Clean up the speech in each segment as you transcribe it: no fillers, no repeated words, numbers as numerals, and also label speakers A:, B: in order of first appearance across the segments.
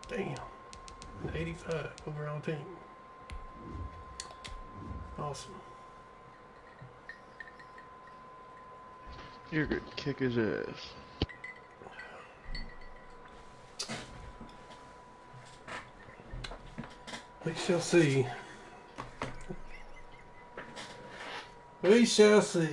A: Damn. 85 overall team. Awesome.
B: You're gonna kick his ass.
A: We shall see. We shall see.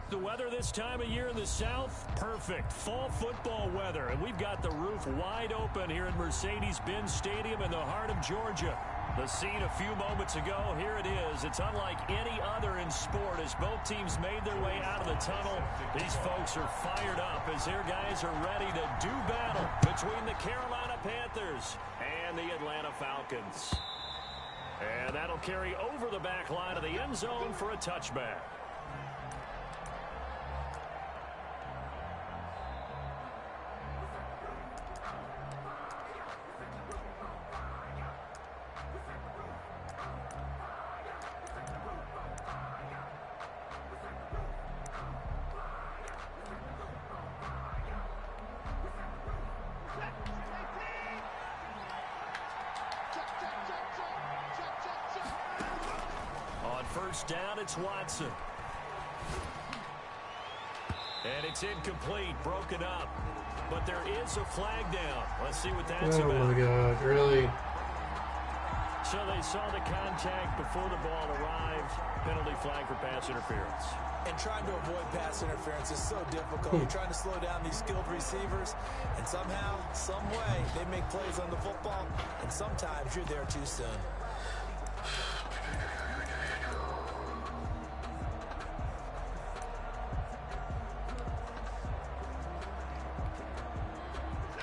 C: The weather this time of year in the South, perfect. Fall football weather, and we've got the roof wide open here in Mercedes-Benz Stadium in the heart of Georgia. The scene a few moments ago, here it is. It's unlike any other in sport as both teams made their way out of the tunnel. These folks are fired up as their guys are ready to do battle between the Carolina Panthers and the Atlanta Falcons. And that'll carry over the back line of the end zone for a touchback. First down, it's Watson. And it's incomplete, broken up. But there is a flag down. Let's see what that's about.
A: Oh, my God, really?
C: So they saw the contact before the ball arrived. Penalty flag for pass interference.
D: And trying to avoid pass interference is so difficult. You're trying to slow down these skilled receivers, and somehow, some way, they make plays on the football, and sometimes you're there too soon.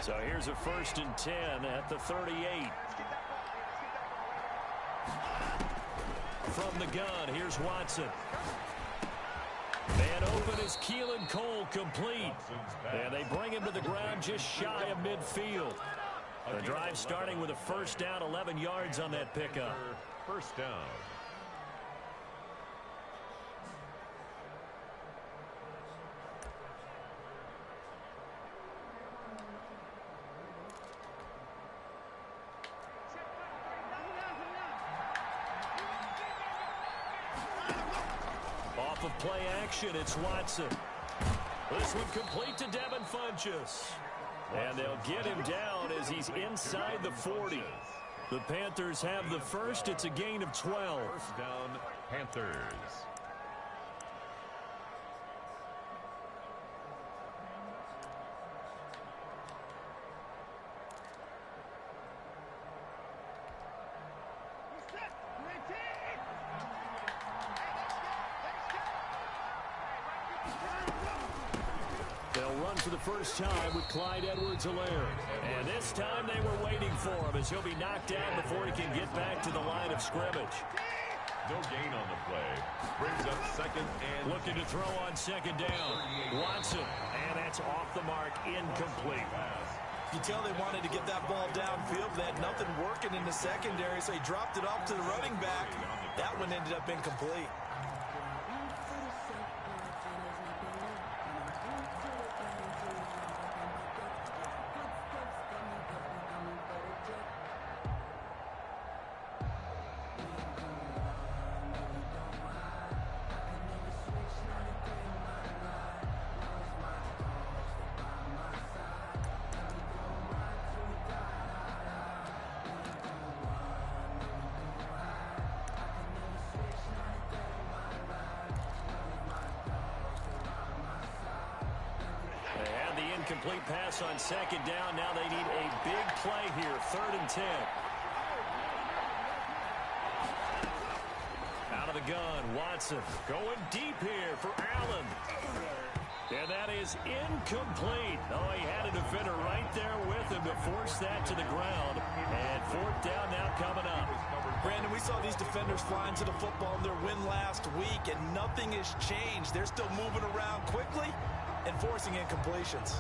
C: So here's a 1st and 10 at the 38. From the gun, here's Watson. And open is Keelan Cole, complete. And they bring him to the ground just shy of midfield. The drive starting with a first down, 11 yards on that pickup.
E: First down.
C: Off of play action, it's Watson. This one complete to Devin Funchess. And they'll get him down as he's inside the 40. The Panthers have the first. It's a gain of 12.
E: First down, Panthers.
C: For the first time with Clyde Edwards-Helaire. And this time they were waiting for him as he'll be knocked down before he can get back to the line of scrimmage.
E: No gain on the play. Brings up second and...
C: Looking to throw on second down. Watson. And that's off the mark. Incomplete.
D: You tell they wanted to get that ball downfield. They had nothing working in the secondary, so he dropped it off to the running back. That one ended up incomplete.
C: Incomplete pass on second down. Now they need a big play here. 3rd and 10. Out of the gun, Watson going deep here for Allen. And that is incomplete. Oh, he had a defender right there with him to force that to the ground. And fourth down now coming up.
D: Brandon, we saw these defenders flying to the football in their win last week, and nothing has changed. They're still moving around quickly and forcing incompletions.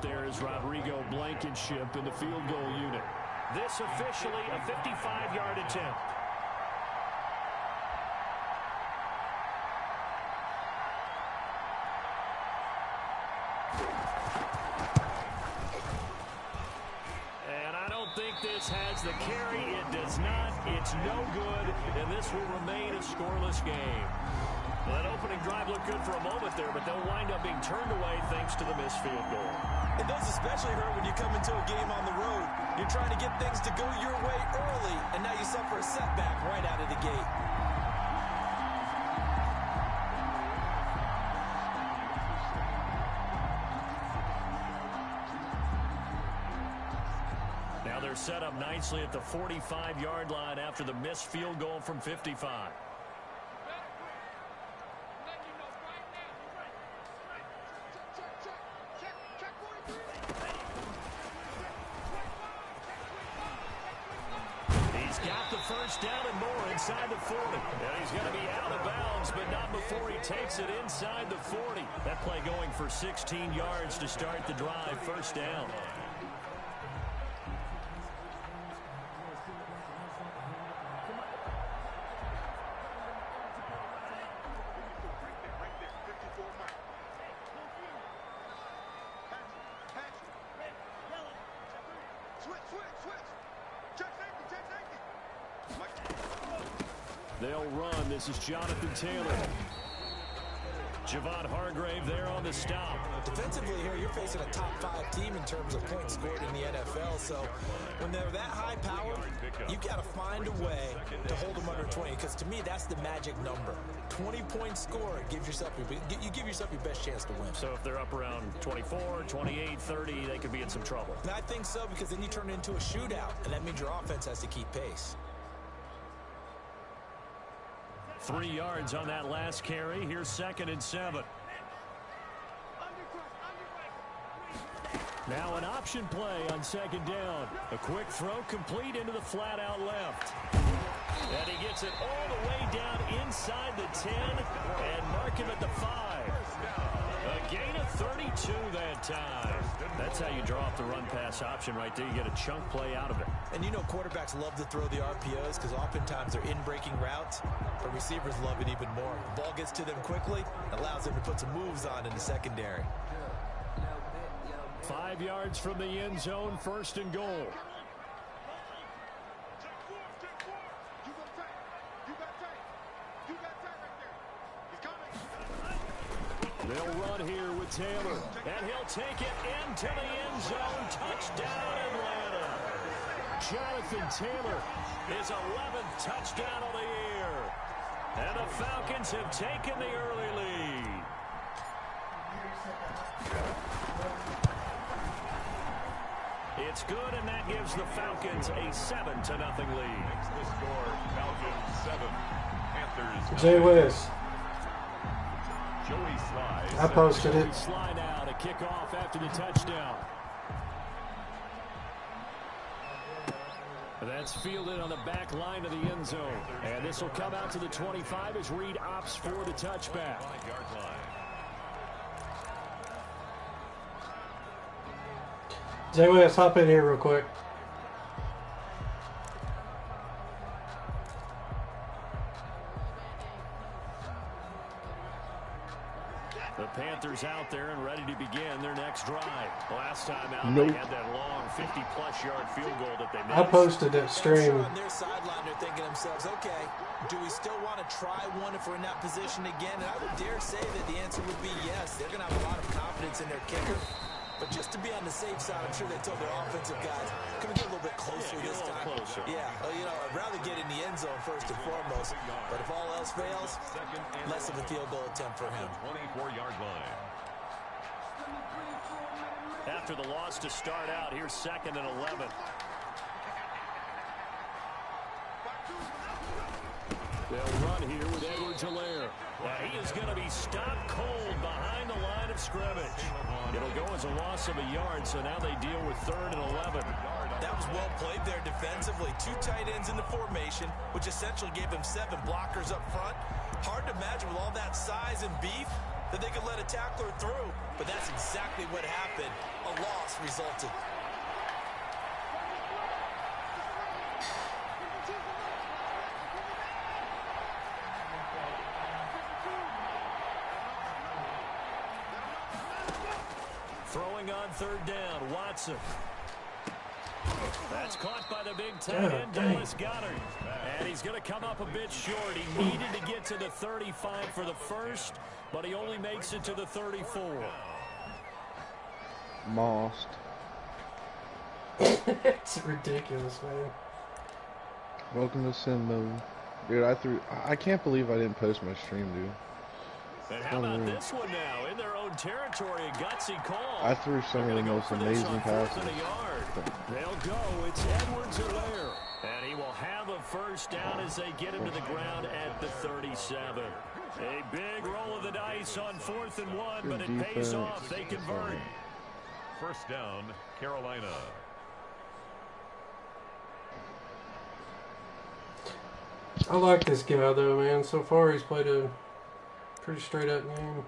C: There is Rodrigo Blankenship in the field goal unit. This officially a 55-yard attempt. And I don't think this has the carry. It does not. It's no good. And this will remain a scoreless game. Well, that opening drive looked good for a moment there, but they'll wind up being turned away thanks to the missed field goal.
D: It does especially hurt when you come into a game on the road. You're trying to get things to go your way early, and now you suffer a setback right out of the gate.
C: Now they're set up nicely at the 45-yard line after the missed field goal from 55. Down and more inside the 40. And he's going to be out of bounds, but not before he takes it inside the 40. That play going for 16 yards to start the drive. First down. They'll run. This is Jonathan Taylor. Javon Hargrave there on the stop.
D: Defensively here, you're facing a top 5 team in terms of points scored in the NFL. So when they're that high power, you've got to find a way to hold them under 20. Because to me, that's the magic number. 20 points scored gives yourself you give yourself your best chance to win.
C: So if they're up around 24, 28, 30, they could be in some trouble.
D: And I think so, because then you turn it into a shootout, and that means your offense has to keep pace.
C: 3 yards on that last carry. Here's 2nd and 7. Now an option play on 2nd down. A quick throw complete into the flat out left. And he gets it all the way down inside the 10 and mark him at the 5. A gain of 32 that time. That's how you draw up the run-pass option right there. You get a chunk play out of it.
D: And you know quarterbacks love to throw the RPOs because oftentimes they're in-breaking routes, but receivers love it even more. The ball gets to them quickly, allows them to put some moves on in the secondary.
C: 5 yards from the end zone, 1st and goal. They'll run here with Taylor, and he'll take it into the end zone. Touchdown, Atlanta. Jonathan Taylor, his 11th touchdown of the year. And the Falcons have taken the early lead. It's good, and that gives the Falcons a 7-0 lead.
E: Next the score, Falcons 7, Panthers.
A: Jay West.
E: Joey Sly.
A: I posted it.
C: Sly now to kick off after the touchdown. That's fielded on the back line of the end zone. And this will come out to the 25 as Reed opts for the touchback.
E: 5-yard line.
A: Jay West, hop in here real quick.
C: The Panthers out there and ready to begin their next drive. Last time out,
A: Nope.
C: they had that long 50-plus yard field goal that they missed.
A: I posted that stream.
D: On their sideline, they're thinking to themselves, okay, do we still want to try one if we're in that position again? And I would dare say that the answer would be yes. They're going to have a lot of confidence in their kicker. But just to be on the safe side, I'm sure they told their offensive guys, can we get a little bit closer this time? Yeah, you know, I'd rather get in the end zone first and foremost. But if all else fails, less of a field goal attempt for him.
E: 24-yard line.
C: After the loss to start out, here's 2nd and 11. They'll run here with Edwards-Helaire. He is going to be stopped cold behind the line of scrimmage. It'll go as a loss of a yard, so now they deal with 3rd and 11.
D: That was well played there defensively. 2 tight ends in the formation, which essentially gave them 7 blockers up front. Hard to imagine with all that size and beef that they could let a tackler through, but that's exactly what happened. A loss resulted.
C: Throwing on 3rd down, Watson. That's caught by the big tight end, Dallas Goedert. And he's going to come up a bit short. He needed to get to the 35 for the first, but he only makes it to the 34.
B: Mossed.
A: It's ridiculous, man.
B: Welcome to Sim Mode. Dude, I can't believe I didn't post my stream, dude.
C: And how about this one now? In their own territory, a gutsy call.
B: I threw some of the most amazing passes.
C: They'll go. It's Edwards-Helaire. And he will have a first down as they get him to the ground at the 37. A big roll of the dice on 4th and 1, but it pays off. They convert.
E: First down, Carolina.
A: I like this guy, though, man. So far, he's played a pretty straight-up game.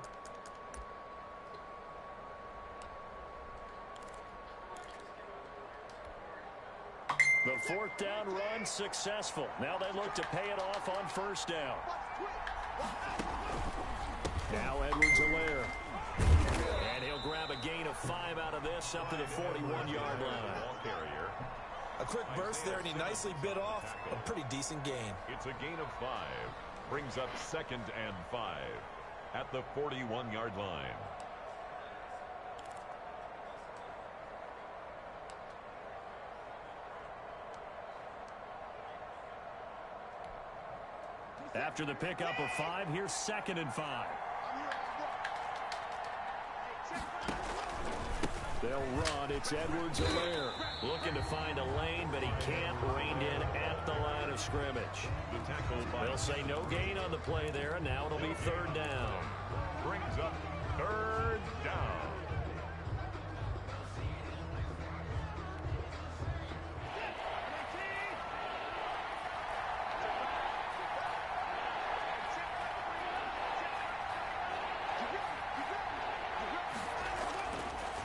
C: The 4th down run successful. Now they look to pay it off on 1st down. Now Edwards-Helaire. And he'll grab a gain of 5 out of this up to the 41-yard line.
E: Ball carrier.
D: A quick burst there, and he nicely bit off a pretty decent gain.
E: It's a gain of 5. Brings up 2nd and 5 at the 41-yard line.
C: After the pickup of 5, here's 2nd and 5. They'll run. It's Edwards-Helaire looking to find a lane, but he can't rein in at the line of scrimmage.
E: The tackle by
C: They'll say no gain on the play there, and now it'll be 3rd down.
E: brings up 3rd down.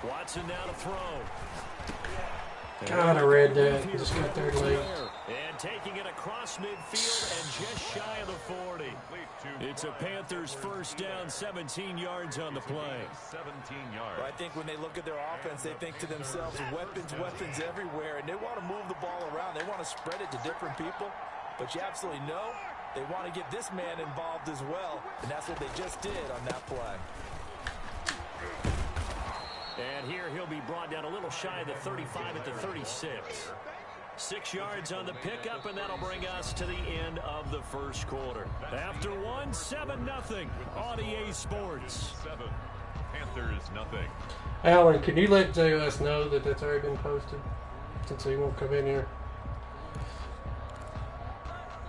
C: Watson now to throw.
A: God, I read that. Just got there late.
C: And taking it across midfield and just shy of the 40. It's a Panthers first down, 17 yards on the play.
E: 17 yards.
D: Well, I think when they look at their offense, they think to themselves, weapons everywhere, and they want to move the ball around. They want to spread it to different people, but you absolutely know they want to get this man involved as well, and that's what they just did on that play.
C: And here he'll be brought down a little shy of the 35 at the 36. 6 yards on the pickup, and that'll bring us to the end of the first quarter. After one, 7-0 on EA Sports.
E: 7. Panthers nothing.
A: Alan, can you let JOS know that that's already been posted? Since he won't come in here.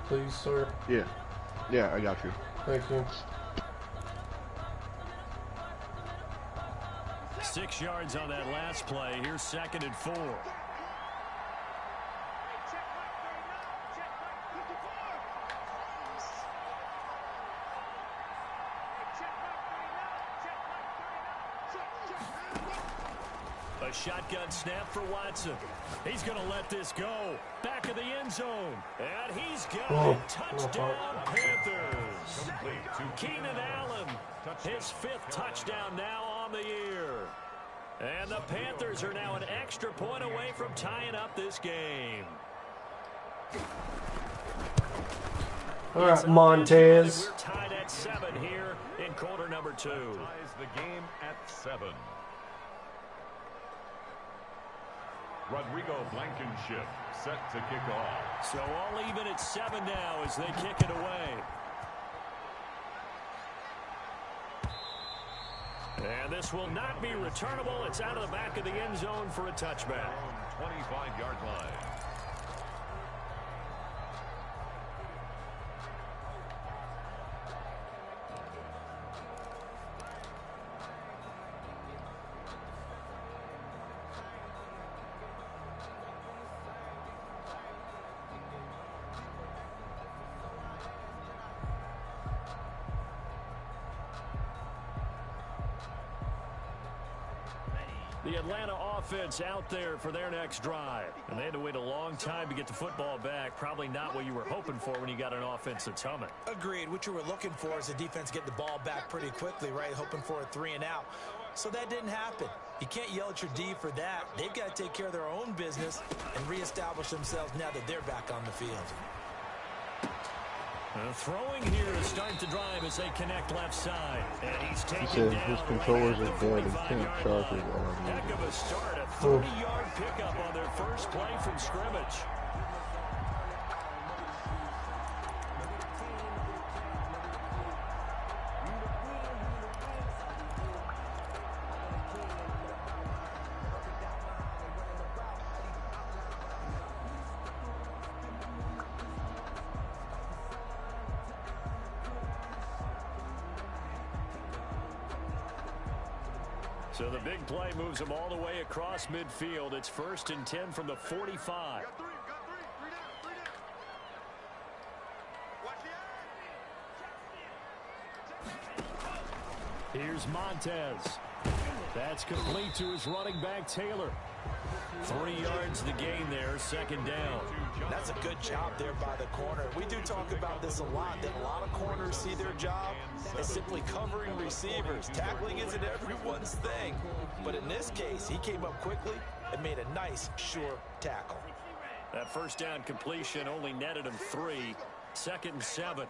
A: Please, sir.
B: Yeah. Yeah, I got you.
A: Thank you.
C: 6 yards on that last play. Here's 2nd and 4. A shotgun snap for Watson. He's going to let this go. Back of the end zone. And he's got it. Touchdown, Panthers. Keenan Allen, his 5th touchdown now on the year. And the Panthers are now an extra point away from tying up this game.
A: All right, Montez.
C: We're tied at 7 here in quarter number 2.
E: Ties the game at 7. Rodrigo Blankenship set to kick off.
C: So all even at 7 now as they kick it away. And this will not be returnable. It's out of the back of the end zone for a touchback.
E: 25-yard line.
C: The Atlanta offense out there for their next drive. And they had to wait a long time to get the football back. Probably not what you were hoping for when you got an offense that's humming.
D: Agreed. What you were looking for is the defense getting the ball back pretty quickly, right? Hoping for a 3 and out. So that didn't happen. You can't yell at your D for that. They've got to take care of their own business and reestablish themselves now that they're back on the field.
C: Throwing here to start the drive as they connect left side. And he's taken
B: said
C: down
B: his controllers
C: right
B: are
C: at the
B: dead and can't
C: 45-yard
B: charge
C: line.
B: it.
C: Heck of a start. A 30-yard pickup on their first play from scrimmage. So the big play moves them all the way across midfield. It's 1st and 10 from the 45. Here's Montez. That's complete to his running back, Taylor. 3 yards the gain there, 2nd down.
D: That's a good job there by the corner. We do talk about this a lot, that a lot of corners see their job as simply covering receivers. Tackling isn't everyone's thing. But in this case, he came up quickly and made a nice, sure tackle.
C: That 1st down completion only netted him 3. 2nd and 7.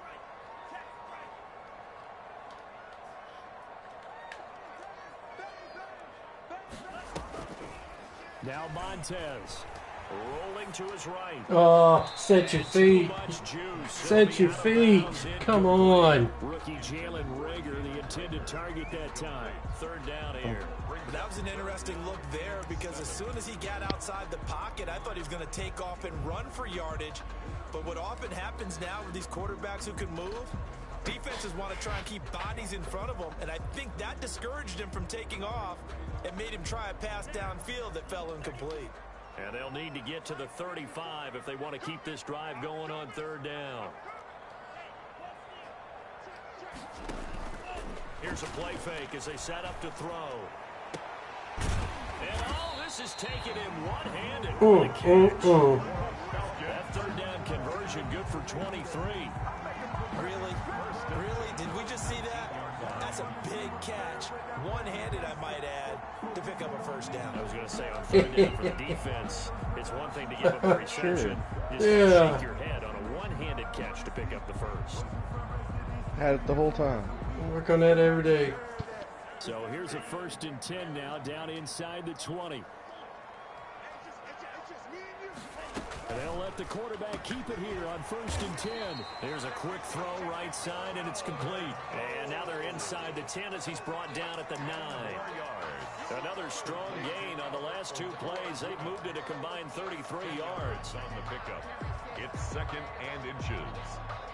C: Now Montez rolling to his right.
A: Oh, set your feet. Set your feet. Come on.
C: Rookie Jalen Rager, the intended target that time. 3rd down here.
D: That was an interesting look there because as soon as he got outside the pocket, I thought he was going to take off and run for yardage. But what often happens now with these quarterbacks who can move, defenses want to try and keep bodies in front of them, and I think that discouraged him from taking off and made him try a pass downfield that fell incomplete.
C: And they'll need to get to the 35 if they want to keep this drive going on 3rd down. Here's a play fake as they set up to throw. And this is taken in one-handed. That 3rd down conversion good for 23.
D: Really? Did we just see that? That's a big catch. One-handed, I might add, to pick up a 1st down.
C: I was going to say on 3rd down for the defense, it's one thing to give up a reception. Just
A: Yeah.
C: shake your head on a one-handed catch to pick up the 1st.
B: Had it the whole time.
A: Work on that every day.
C: So here's a 1st and 10 now, down inside the 20. And they'll let the quarterback keep it here on 1st and 10. There's a quick throw right side, and it's complete. And now they're inside the 10 as he's brought down at the 9. Another strong gain on the last 2 plays. They've moved it a combined 33 yards.
E: On the pickup, it's 2nd and inches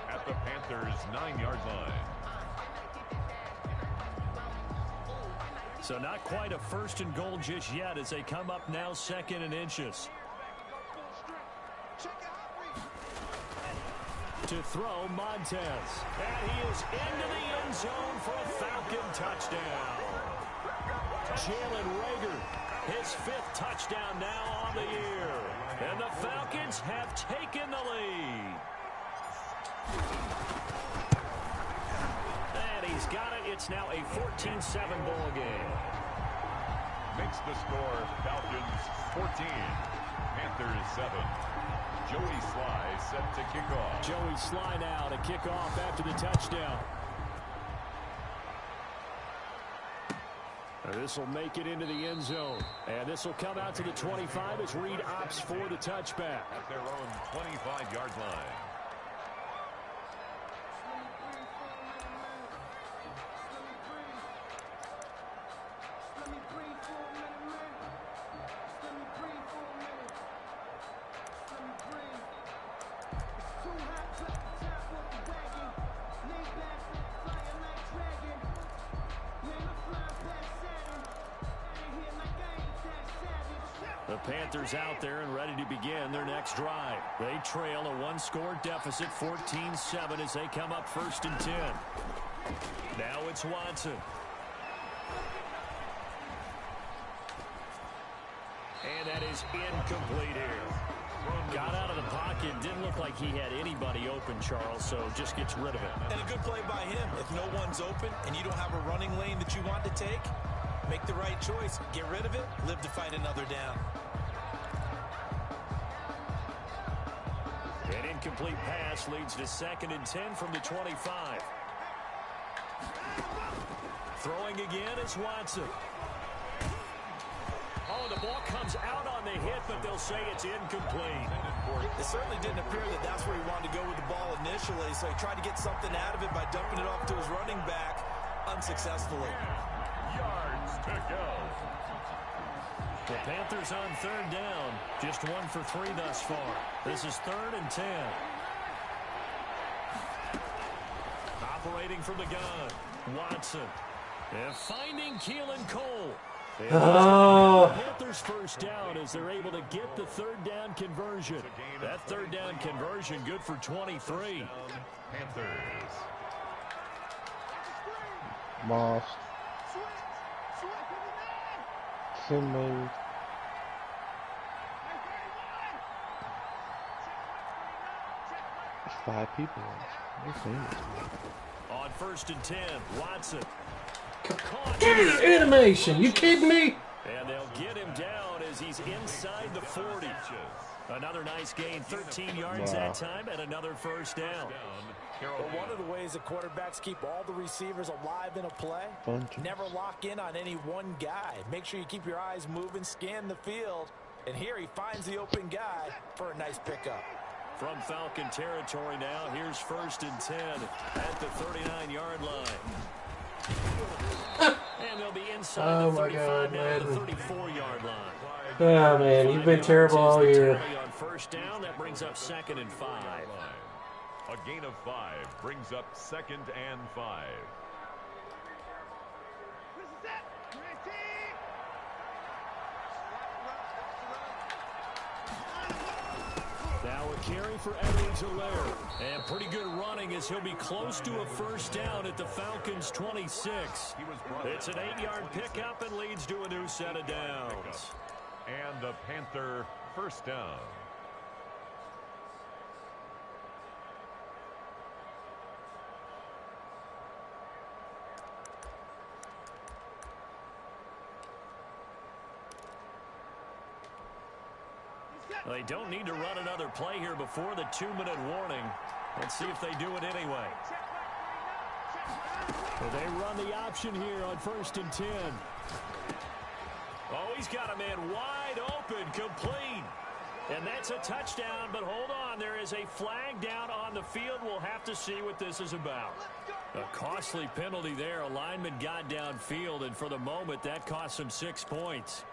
E: at the Panthers' 9-yard line.
C: So not quite a 1st and goal just yet as they come up now 2nd and inches. To throw, Montez. And he is into the end zone for a Falcon touchdown. Jalen Rager, his 5th touchdown now on the year. And the Falcons have taken the lead. And he's got it. It's now a 14-7 ball game.
E: Makes the score Falcons 14, Panthers 7. Joey Sly set to kick off.
C: Joey Sly now to kick off after the touchdown. This will make it into the end zone. And this will come out to the 25 as Reed opts for the touchback.
E: At their own 25-yard line.
C: The Panthers out there and ready to begin their next drive. They trail a one-score deficit, 14-7, as they come up 1st and 10. Now it's Watson. And that is incomplete here. Got out of the pocket. Didn't look like he had anybody open, Charles, so just gets rid of it.
D: And a good play by him. If no one's open and you don't have a running lane that you want to take, make the right choice. Get rid of it. Live to fight another down.
C: An incomplete pass leads to 2nd and 10 from the 25. Throwing again is Watson. Oh, the ball comes out on the hit, but they'll say it's incomplete.
D: It certainly didn't appear that that's where he wanted to go with the ball initially, so he tried to get something out of it by dumping it off to his running back unsuccessfully.
E: Yards to go.
C: The Panthers on 3rd down. Just 1 for 3 thus far. This is 3rd and 10. Operating from the gun. Watson. And finding Keelan Cole. Panthers first down as they're able to get the 3rd down conversion. That 3rd down conversion good for 23.
E: Panthers.
B: Moss. Send move. There's 5 people.
C: On 1st and 10, Watson.
A: Damn, animation. You kidding me?
C: And they'll get him down as he's inside the 40. Another nice gain, 13 yards that time, and another 1st down.
D: But one of the ways that quarterbacks keep all the receivers alive in a play, never lock in on any one guy. Make sure you keep your eyes moving, scan the field, and here he finds the open guy for a nice pickup.
C: From Falcon territory now, here's 1st and 10 at the 39-yard line. And they'll be inside the 35 now to the 34-yard line.
A: Oh, man, you've been terrible all year.
C: On 1st down, that brings up 2nd and 5.
E: A gain of 5 brings up 2nd and 5.
C: Now a carry for Edwards-Helaire. And pretty good running as he'll be close to a 1st down at the Falcons' 26. It's an 8-yard pickup and leads to a new set of downs.
E: And a Panther 1st down.
C: They don't need to run another play here before the 2-minute warning. Let's see if they do it anyway. Well, they run the option here on 1st and 10. Oh, he's got a man wide open, complete. And that's a touchdown, but hold on. There is a flag down on the field. We'll have to see what this is about. A costly penalty there. A lineman got downfield, and for the moment, that cost him 6 points.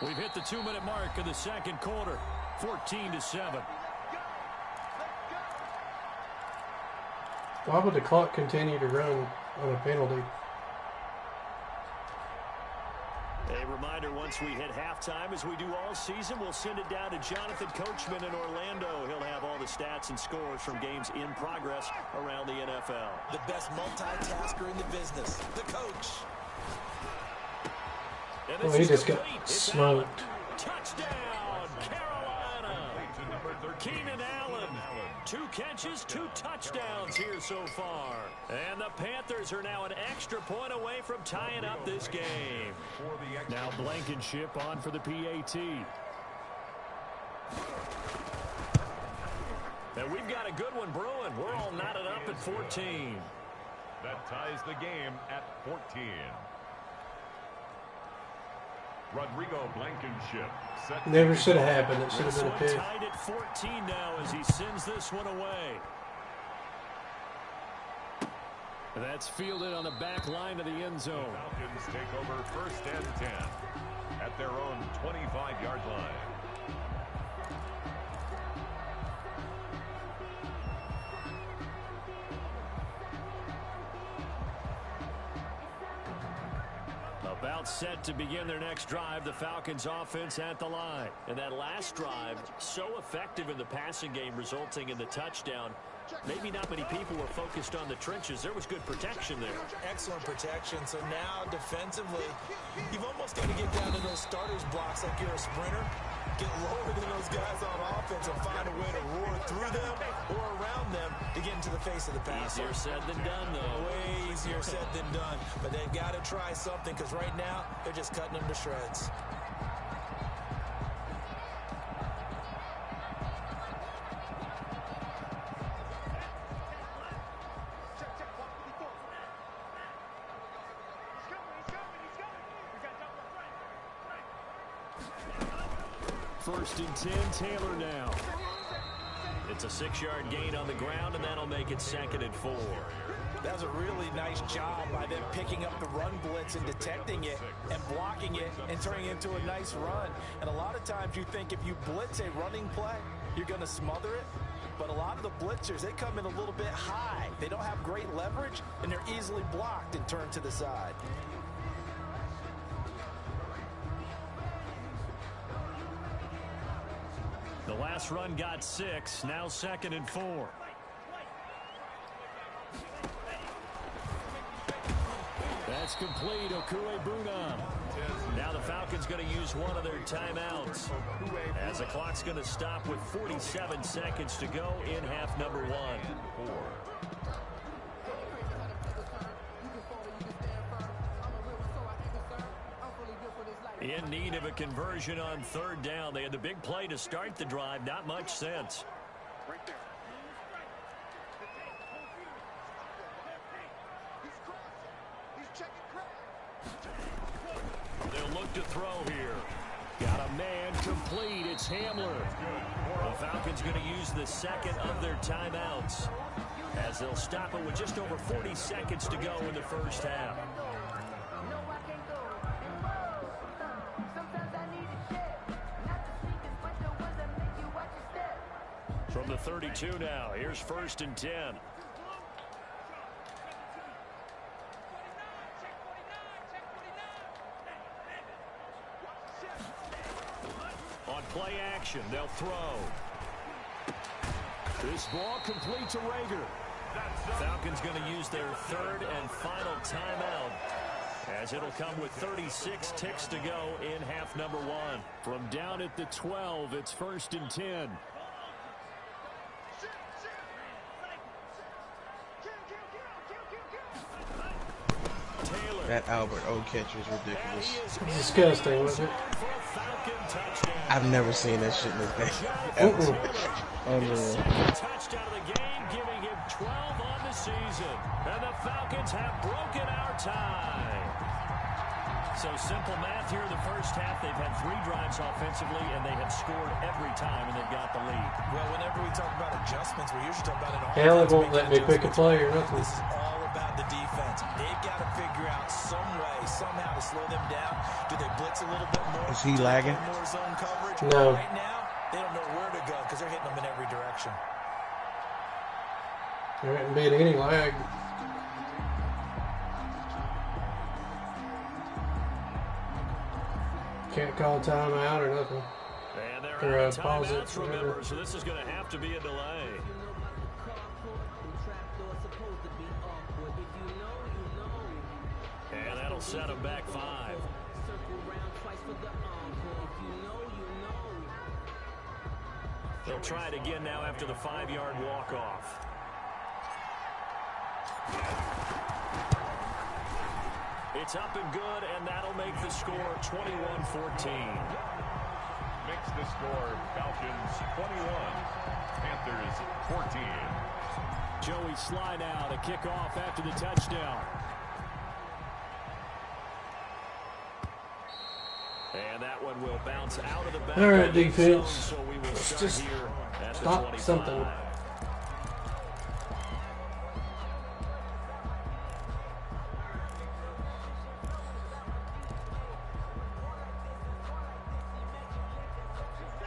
C: We've hit the 2-minute mark of the 2nd quarter, 14-7.
A: Why would the clock continue to run on a penalty?
C: A reminder, once we hit halftime, as we do all season, we'll send it down to Jonathan Coachman in Orlando. He'll have all the stats and scores from games in progress around the NFL.
D: The best multitasker in the business, the coach.
A: Oh, he just got smoked.
C: Touchdown, Carolina. Keenan Allen. 2 catches, 2 touchdowns here so far. And the Panthers are now an extra point away from tying up this game. Now Blankenship on for the PAT. And we've got a good one brewing. We're all knotted up at 14.
E: That ties the game at 14. Rodrigo Blankenship.
A: Never should have happened. It should have been a pick.
C: Tied at 14 now as he sends this one away. That's fielded on the back line of the end zone.
E: The Falcons take over 1st and 10 at their own 25-yard line.
C: About set to begin their next drive, the Falcons offense at the line. And that last drive, so effective in the passing game, resulting in the touchdown. Maybe not many people were focused on the trenches. There was good protection there.
D: Excellent protection. So now defensively, you've almost got to get down to those starters blocks like you're a sprinter. Get lower than those guys on offense and find a way to roar through them or around them to get into the face of the passer.
C: Easier said than done, though.
D: Way easier said than done. But they've got to try something because right now they're just cutting them to shreds.
C: First and 10, Taylor now. It's a 6-yard gain on the ground, and that'll make it 2nd and 4.
D: That was a really nice job by them picking up the run blitz and detecting it and blocking it and turning it into a nice run. And a lot of times you think if you blitz a running play, you're going to smother it. But a lot of the blitzers, they come in a little bit high. They don't have great leverage, and they're easily blocked and turned to the side.
C: The last run got 6, now 2nd and 4. That's complete, Okuebuna. Now the Falcons going to use one of their timeouts as the clock's going to stop with 47 seconds to go in half number 1. In need of a conversion on 3rd down. They had the big play to start the drive. Not much sense. They'll look to throw here. Got a man complete. It's Hamler. The Falcons going to use the 2nd of their timeouts as they'll stop it with just over 40 seconds to go in the first half. From the 32 now, here's 1st and 10. On play action, they'll throw. This ball complete to Rager. Falcons going to use their 3rd and final timeout, as it'll come with 36 ticks to go in half number 1. From down at the 12, it's 1st and 10.
B: That Albert O catch was ridiculous.
A: Disgusting, wasn't it?
B: I've never seen that shit in this game. Unreal.
C: Touchdown of the game, giving him 12 on the season. And the Falcons have broken our tie. So simple math here in the first half. They've had 3 drives offensively, and they have scored every time, and they've got the lead.
D: Well, whenever we talk about adjustments, we usually talk about an offense.
A: Allen won't let me pick a play or nothing.
D: This is all about the defense. They've got to figure out some way, somehow to slow them down. Do they blitz a little bit more?
B: Is he lagging?
D: More zone coverage?
A: No.
D: Right now, they don't know where to go because they're hitting them in every direction.
A: There hasn't been any lag. Can't call timeout or nothing.
C: And they're
A: Or
C: out of
A: pause it,
C: timeouts, remember, so this is going to have to be a delay. And that'll set them back 5. They'll try it again now after the 5-yard walk-off. It's up and good, and that'll make the score 21-14.
E: Makes the score Falcons 21, Panthers 14.
C: Joey Sly now to kick off after the touchdown. And that one will bounce out of the back.
A: All right, defense.
C: So we will
A: Let's
C: start
A: just
C: here at the
A: stop
C: 25.
A: something.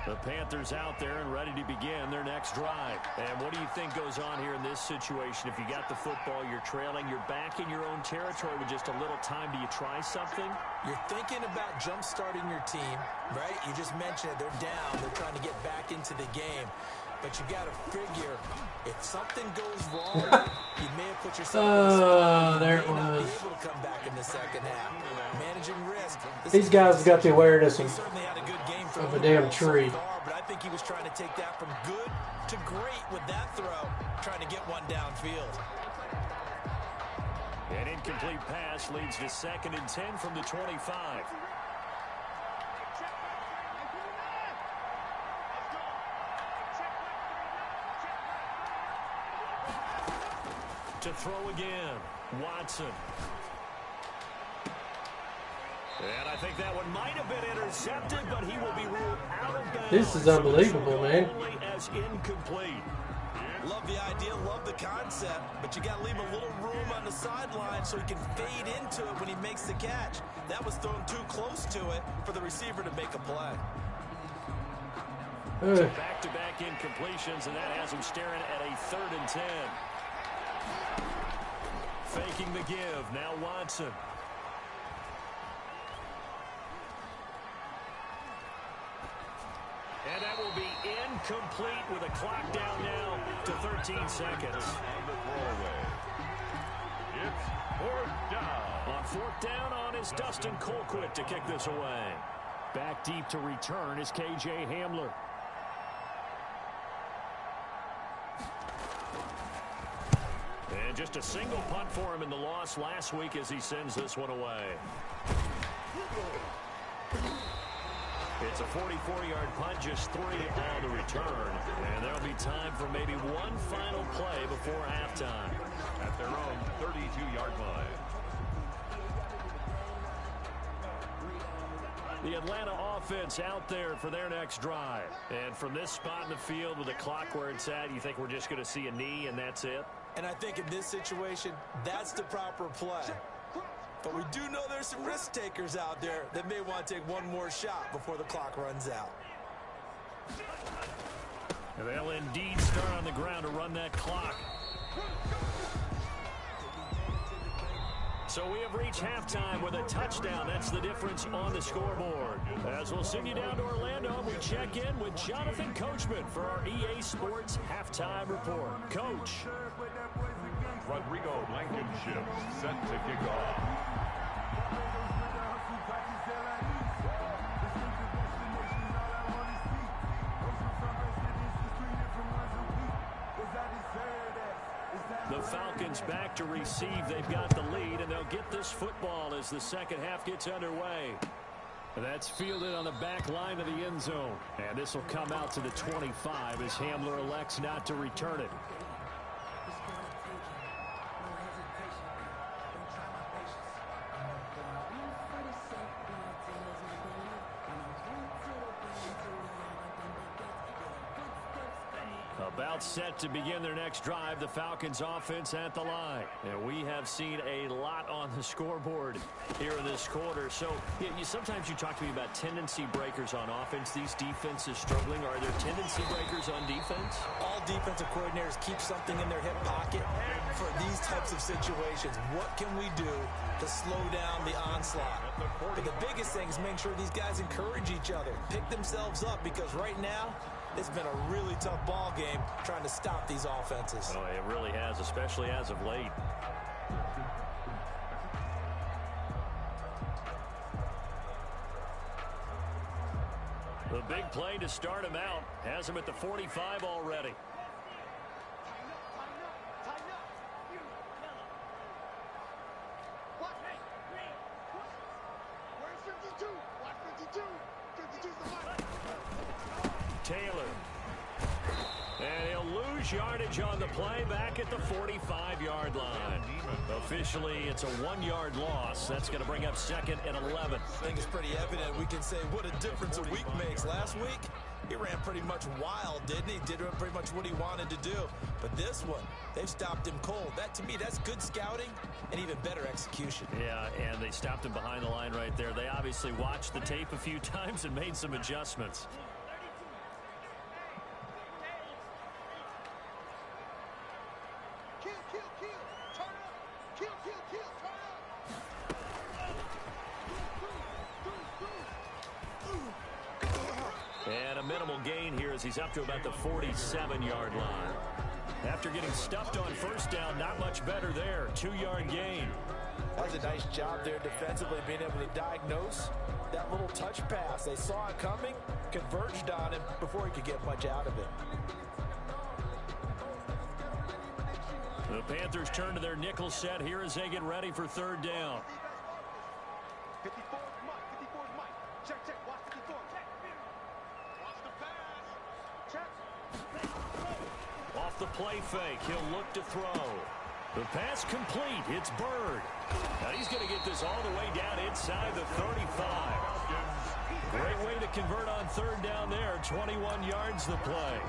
C: The Panthers out there and ready to begin their next drive. And what do you think goes on here in this situation? If you got the football, you're trailing, you're back in your own territory with just a little time. Do you try something?
D: You're thinking about jump-starting your team, right? You just mentioned it. They're down. They're trying to get back into the game. But you got to figure, if something goes wrong, you may have put yourself in a spot.
A: There it
D: You may not
A: was.
D: be able to come back in the second half. Managing risk.
A: These guys got the awareness
D: He
A: of
D: certainly had a good game for
A: a damn
D: overall
A: tree.
D: so far, but I think he was trying to take that from good to great with that throw, trying to get one downfield.
C: An incomplete pass leads to 2nd and 10 from the 25. To throw again, Watson. And I think that one might have been intercepted, but he will be ruled out of bounds.
A: This is unbelievable, man.
C: Only as incomplete.
D: Love the idea, love the concept, but you got to leave a little room on the sideline so he can fade into it when he makes the catch. That was thrown too close to it for the receiver to make a play.
C: Back-to-back incompletions, and that has him staring at a 3rd and 10. Faking the give, now Watson. And that will be incomplete with a clock down now to 13 seconds.
E: On the throwaway. It's 4th down.
C: On 4th down on is Dustin Colquitt to kick this away. Back deep to return is K.J. Hamler. And just a single punt for him in the loss last week as he sends this one away. It's a 44-yard punt, just 3 on the return. And there'll be time for maybe one final play before halftime.
E: At their own 32-yard line.
C: The Atlanta offense out there for their next drive. And from this spot in the field with the clock where it's at, you think we're just going to see a knee and that's it?
D: And I think in this situation, that's the proper play. But we do know there's some risk takers out there that may want to take one more shot before the clock runs out.
C: And they'll indeed start on the ground to run that clock. So we have reached halftime with a touchdown. That's the difference on the scoreboard. As we'll send you down to Orlando, we check in with Jonathan Coachman for our EA Sports Halftime Report. Coach.
E: Rodrigo Blankenship set to kick off.
C: The Falcons back to receive. They've got the lead, and they'll get this football as the second half gets underway. That's fielded on the back line of the end zone. And this will come out to the 25 as Hamler elects not to return it. About set to begin their next drive, the Falcons offense at the line. And we have seen a lot on the scoreboard here in this quarter. So sometimes you talk to me about tendency breakers on offense. These defenses struggling. Are there tendency breakers on defense?
D: All defensive coordinators keep something in their hip pocket for these types of situations. What can we do to slow down the onslaught? But the biggest thing is make sure these guys encourage each other, pick themselves up, because right now, it's been a really tough ball game trying to stop these offenses.
C: Oh, it really has, especially as of late. The big play to start him out has him at the 45 already. Taylor. And he'll lose yardage on the play back at the 45-yard line. Officially, it's a 1-yard loss. That's going to bring up 2nd and 11.
D: I think it's pretty evident. We can say what a difference a week makes. Last week, he ran pretty much wild, didn't he? Did pretty much what he wanted to do. But this one, they've stopped him cold. That, to me, that's good scouting and even better execution.
C: Yeah, and they stopped him behind the line right there. They obviously watched the tape a few times and made some adjustments. And a minimal gain here as he's up to about the 47-yard line. After getting stuffed on first down, not much better there. 2-yard gain.
D: That was a nice job there defensively, being able to diagnose that little touch pass. They saw it coming, converged on him before he could get much out of it.
C: The Panthers turn to their nickel set here as they get ready for 3rd down.
F: 54 is Mike. Check. Watch 54. Watch the pass. Check.
C: Off the play fake, he'll look to throw. The pass complete. It's Bird. Now he's going to get this all the way down inside the 35. Great way to convert on 3rd down there. 21 yards the play.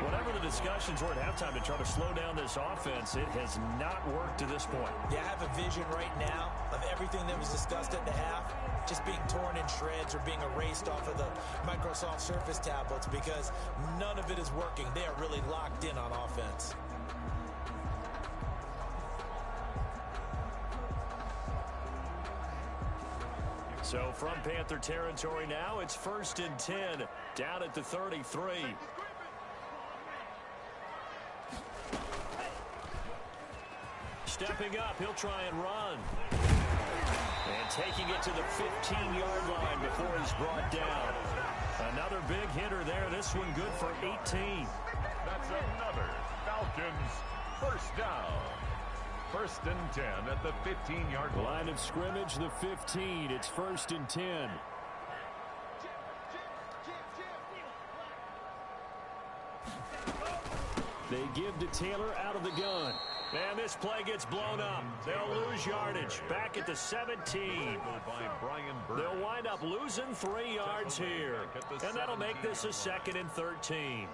C: Whatever the discussions were at halftime to try to slow down this offense, it has not worked to this point.
D: Yeah, I have a vision right now of everything that was discussed at the half just being torn in shreds or being erased off of the Microsoft Surface tablets because none of it is working. They are really locked in on offense.
C: So from Panther territory now, it's 1st and 10, down at the 33. Stepping up, he'll try and run. And taking it to the 15-yard line before he's brought down. Another big hitter there, this one good for 18.
E: That's another Falcons first down. 1st and 10 at the 15-yard line.
C: Line of scrimmage, the 15. It's 1st and 10. They give to Taylor out of the gun. And this play gets blown up. They'll lose yardage. Back at the 17. They'll wind up losing 3 yards here. And that'll make this a 2nd and 13.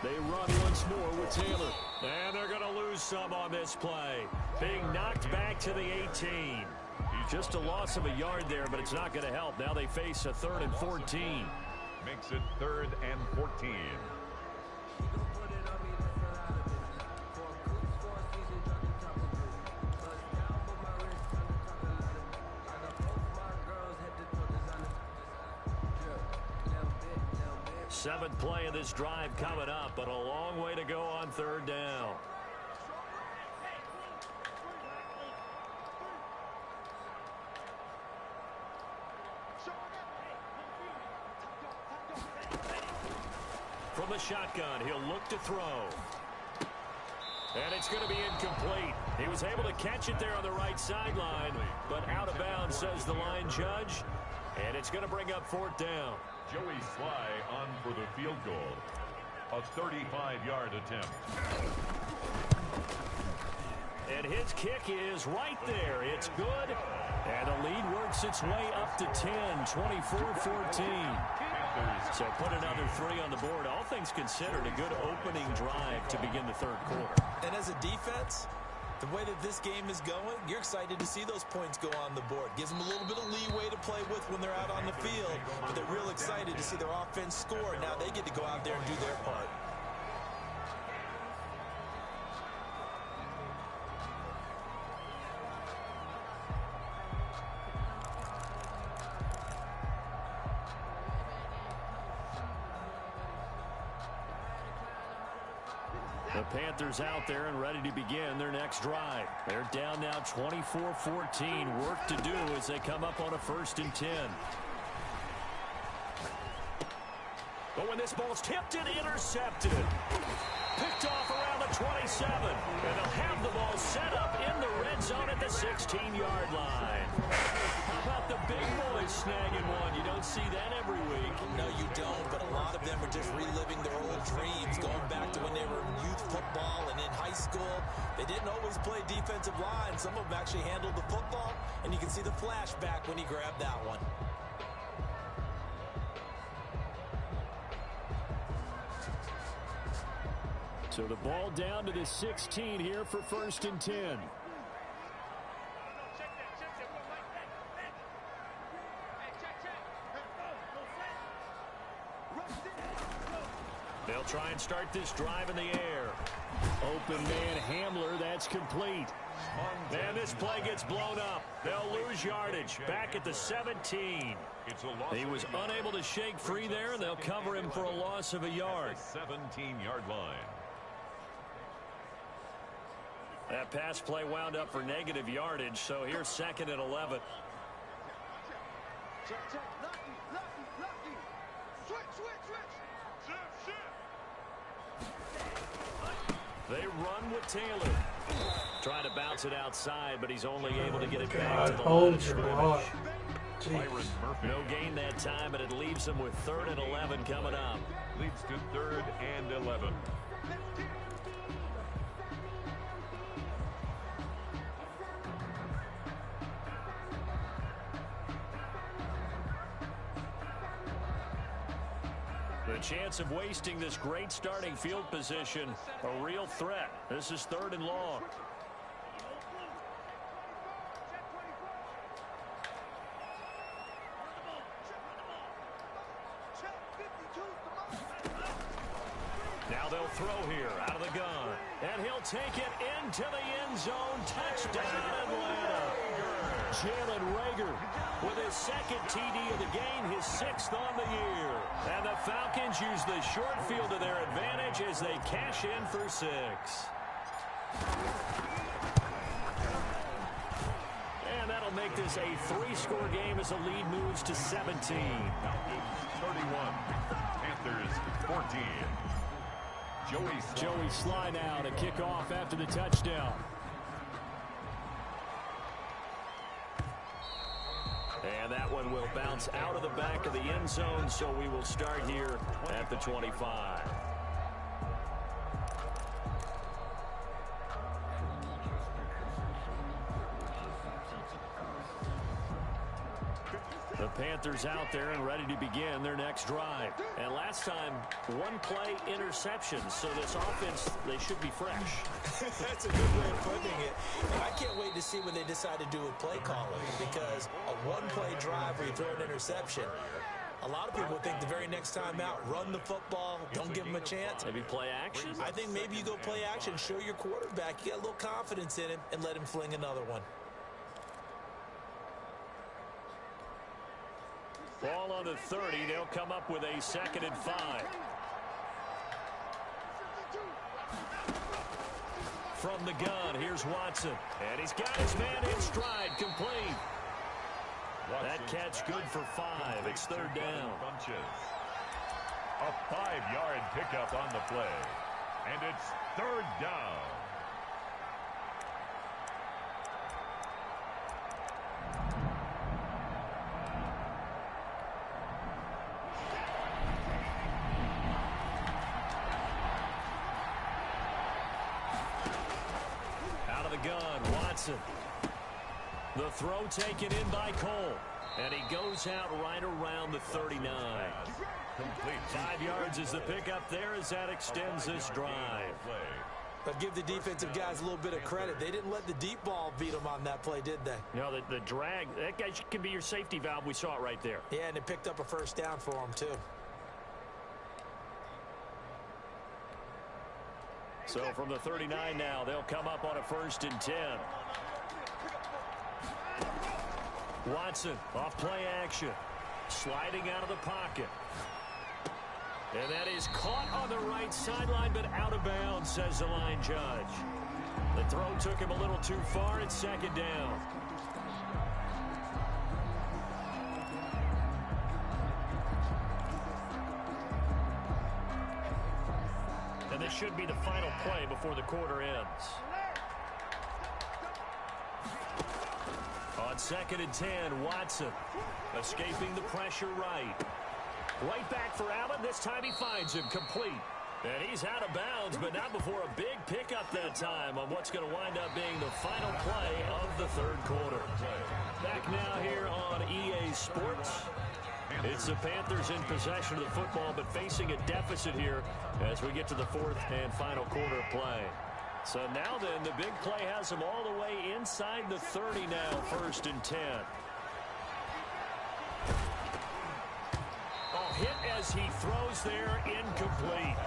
C: They run once more with Taylor. And they're going to lose some on this play. Being knocked back to the 18. Just a loss of a yard there, but it's not going to help. Now they face a 3rd and 14.
E: Makes it 3rd and 14.
C: Seventh play of this drive coming up, but a long way to go on 3rd down. From the shotgun, he'll look to throw. And it's going to be incomplete. He was able to catch it there on the right sideline, but out of bounds, says the line judge. And it's going to bring up 4th down.
E: Joey Sly on for the field goal. A 35-yard attempt.
C: And his kick is right there. It's good. And the lead works its way up to 10, 24-14. So put another 3 on the board. All things considered, a good opening drive to begin the 3rd quarter.
D: And as a defense, the way that this game is going, you're excited to see those points go on the board. Gives them a little bit of leeway to play with when they're out on the field. But they're real excited to see their offense score. Now they get to go out there and do their part.
C: The Panthers out there and ready to begin their next drive. They're down now 24-14. Work to do as they come up on a 1st and 10. But when this ball's tipped and intercepted, picked off around the 27. And they'll have the ball set up in the red zone at the 16-yard line. How about the big boys snagging one? You don't see that every week.
D: No, you don't, but a lot of them are just reliving their old dreams, going back to when they were in youth football and in high school. They didn't always play defensive line. Some of them actually handled the football, and you can see the flashback when he grabbed that one.
C: So the ball down to the 16 here for 1st and 10. They'll try and start this drive in the air. Open man Hamler, that's complete. And this play gets blown up. They'll lose yardage back at the 17. He was unable to shake free there, and they'll cover him for a loss of a yard.
E: 17-yard line.
C: That pass play wound up for negative yardage, so here's 2nd and 11.
F: Check, check. Lucky. Switch.
C: They run with Taylor. Trying to bounce it outside, but he's only able to get it back to the line
A: hold
C: of
A: your
C: scrimmage.
A: block.
E: Byron Murphy
C: No gain that time, and it leaves him with 3rd and 11 coming up.
E: leads to 3rd and 11.
C: The chance of wasting this great starting field position, a real threat. This is 3rd and long. Now they'll throw here out of the gun. And he'll take it into the end zone. Touchdown, Atlanta. Jalen Reagor with his 2nd TD of the game, his 6th on the year. And the Falcons use the short field to their advantage as they cash in for 6. And that'll make this a 3-score game as the lead moves to 17.
E: Falcons 31, Panthers 14.
C: Joey Sly now to kick off after the touchdown. And that one will bounce out of the back of the end zone, so we will start here at the 25. The Panthers out there and ready to begin their next drive. And last time, 1-play interception. So this offense, they should be fresh.
D: That's a good way of putting it. And I can't wait to see what they decide to do with play calling, because a 1-play drive where you throw an interception, a lot of people think the very next time out, run the football, don't give them a chance.
C: Maybe play action?
D: I think maybe you go play action, show your quarterback you got a little confidence in him, and let him fling another one.
C: Ball on the 30. They'll come up with a 2nd and 5. From the gun, here's Watson. And he's got his man in stride, complete. That catch good for 5. It's 3rd down.
E: A 5-yard pickup on the play. And it's 3rd down.
C: Gun, Watson. The throw taken in by Cole. And he goes out right around the 39.
E: Complete.
C: 5 yards is the pickup there as that extends this drive.
D: But give the defensive guys a little bit of credit. They didn't let the deep ball beat them on that play, did they?
C: You know, the drag, that guy can be your safety valve. We saw it right there.
D: Yeah, and it picked up a 1st down for them, too.
C: So from the 39 now, they'll come up on a 1st and 10. Watson off play action. Sliding out of the pocket. And that is caught on the right sideline, but out of bounds, says the line judge. The throw took him a little too far. It's 2nd down. And this should be the final play before the quarter ends. On 2nd and 10, Watson escaping the pressure right. Right back for Allen. This time he finds him complete. And he's out of bounds, but not before a big pickup that time on what's going to wind up being the final play of the third quarter. Back now here on EA Sports. It's the Panthers in possession of the football, but facing a deficit here as we get to the fourth and final quarter play. So now then, the big play has them all the way inside the 30 now, 1st and 10. Oh, hit as he throws there, incomplete.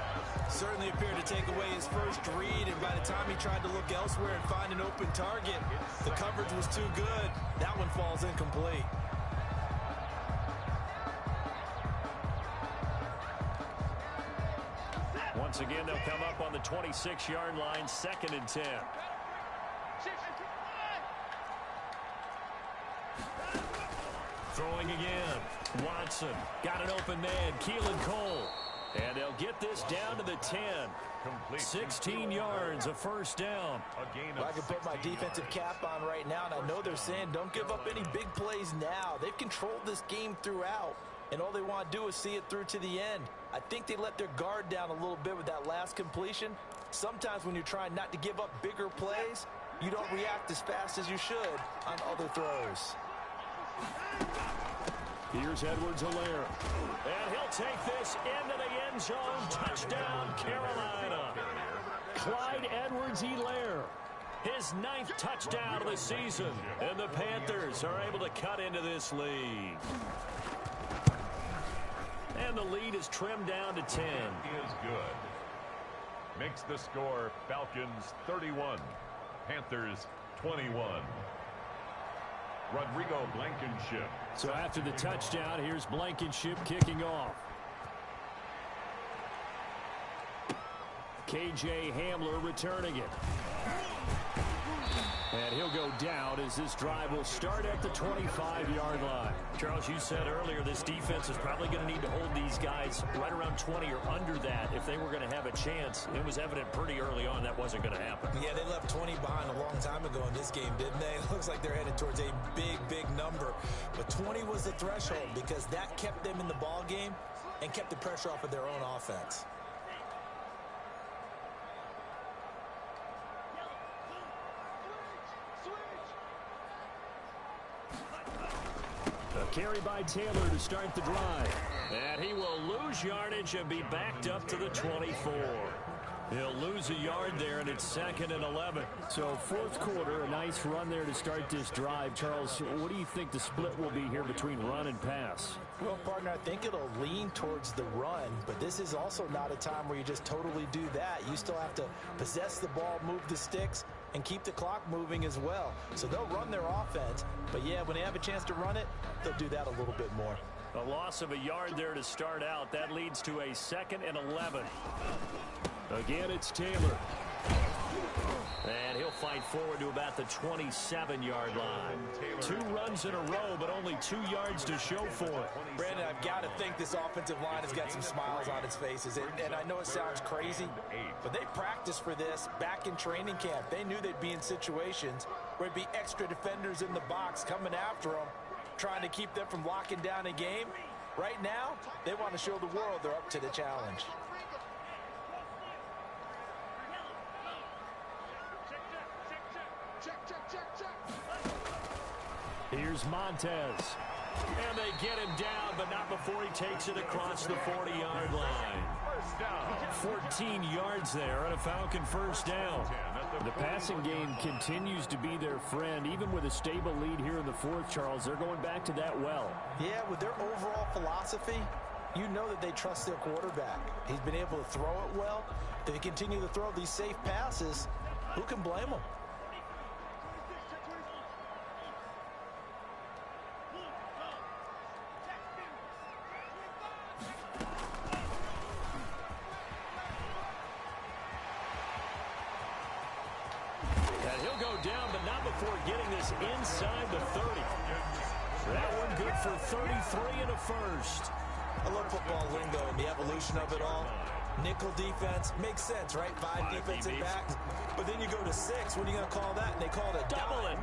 D: Certainly appeared to take away his first read, and by the time he tried to look elsewhere and find an open target, the coverage was too good. That one falls incomplete.
C: Once again, they'll come up on the 26-yard line, 2nd and 10. Throwing again. Watson got an open man, Keelan Cole. And they'll get this down to the 10. 16 yards, a 1st down.
D: Well, I can put my defensive cap on right now, and I know they're saying don't give up any big plays now. They've controlled this game throughout, and all they want to do is see it through to the end. I think they let their guard down a little bit with that last completion. Sometimes when you're trying not to give up bigger plays, you don't react as fast as you should on other throws.
C: Here's Edwards-Helaire. And he'll take this into the end zone. Touchdown, Carolina. Clyde Edwards-Helaire. His 9th touchdown of the season. And the Panthers are able to cut into this lead. And the lead is trimmed down to 10.
E: Is good. Makes the score Falcons 31, Panthers 21. Rodrigo Blankenship.
C: So after the touchdown, here's Blankenship kicking off. KJ Hamler returning it. And he'll go down as this drive will start at the 25-yard line. Charles, you said earlier this defense is probably going to need to hold these guys right around 20 or under that if they were going to have a chance. It was evident pretty early on that wasn't going to happen.
D: Yeah, they left 20 behind a long time ago in this game, didn't they? It looks like they're headed towards a big, big number. But 20 was the threshold because that kept them in the ball game and kept the pressure off of their own offense.
C: A carry by Taylor to start the drive. And he will lose yardage and be backed up to the 24. He'll lose a yard there, and it's 2nd and 11. So fourth quarter, a nice run there to start this drive. Charles, what do you think the split will be here between run and pass?
D: Well, partner, I think it'll lean towards the run, but this is also not a time where you just totally do that. You still have to possess the ball, move the sticks, and keep the clock moving as well. So they'll run their offense, but yeah, when they have a chance to run it, they'll do that a little bit more.
C: A loss of a yard there to start out. That leads to a 2nd and 11. Again, it's Taylor. And he'll fight forward to about the 27-yard line. 2 runs in a row, but only 2 yards to show for it.
D: Brandon, I've got to think this offensive line has got some smiles on its faces. And I know it sounds crazy, but they practiced for this back in training camp. They knew they'd be in situations where it'd be extra defenders in the box coming after them, trying to keep them from locking down a game. Right now, they want to show the world they're up to the challenge.
C: Here's Montez. And they get him down, but not before he takes it across the 40-yard line. 14 yards there and a Falcon 1st down. The passing game continues to be their friend. Even with a stable lead here in the fourth, Charles, they're going back to that well.
D: Yeah, with their overall philosophy, you know that they trust their quarterback. He's been able to throw it well. If they continue to throw these safe passes, who can blame them?
C: Down, but not before getting this inside the 30. That one good for 33 and a 1st.
D: I love football lingo and the evolution of it all. Nickel defense makes sense, right? 5 defensive backs. But then you go to 6. What are you going to call that? And they call it a dime.